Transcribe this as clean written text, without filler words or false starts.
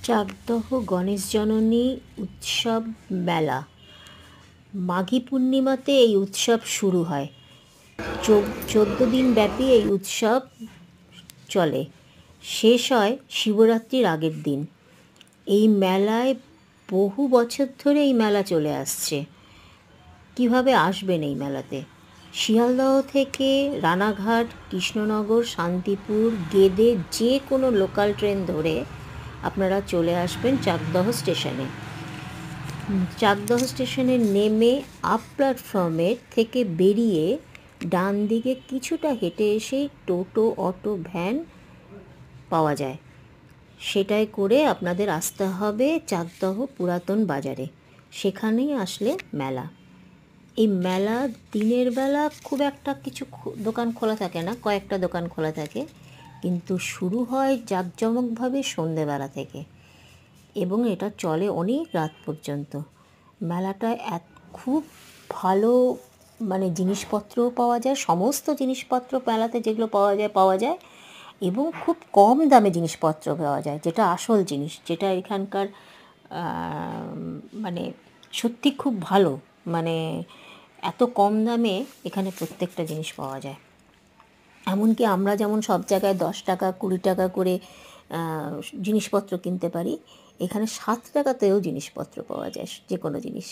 চাকদহ গণেশ জননী উৎসব মেলা। মাঘী পূর্ণিমাতে এই উৎসব শুরু হয়। 14 দিন ব্যাপী এই উৎসব চলে, শেষ হয় শিবরাত্রির আগের দিন। এই মেলায় বহু বছর ধরে এই মেলা চলে আসছে। কিভাবে আসবেন এই মেলাতে? শিয়ালদহ থেকে রানাঘাট, কৃষ্ণনগর, শান্তিপুর, গেদে যে কোনো লোকাল ট্রেন ধরে আপনারা চলে আসবেন চাকদহ স্টেশনে। চাকদহ স্টেশনে নেমে আপ প্ল্যাটফর্মের থেকে বেরিয়ে ডান দিকে কিছুটা হেঁটে এসেই টোটো, অটো, ভ্যান পাওয়া যায়। সেটাই করে আপনাদের আসতে হবে চাকদহ পুরাতন বাজারে। সেখানেই আসলে মেলা। এই মেলা দিনের বেলা খুব একটা কিছু দোকান খোলা থাকে না, কয়েকটা দোকান খোলা থাকে, কিন্তু শুরু হয় জাঁকজমকভাবে সন্ধেবেলা থেকে এবং এটা চলে অনেক রাত পর্যন্ত। মেলাটা খুব ভালো, মানে জিনিসপত্রও পাওয়া যায়, সমস্ত জিনিসপত্র মেলাতে যেগুলো পাওয়া যায় এবং খুব কম দামে জিনিসপত্র পাওয়া যায়, যেটা আসল জিনিস, যেটা এখানকার মানে সত্যি খুব ভালো। মানে এত কম দামে এখানে প্রত্যেকটা জিনিস পাওয়া যায়। এমনকি আমরা যেমন সব জায়গায় 10 টাকা 20 টাকা করে জিনিসপত্র কিনতে পারি, এখানে 7 টাকাতেও জিনিসপত্র পাওয়া যায়, যে কোনো জিনিস।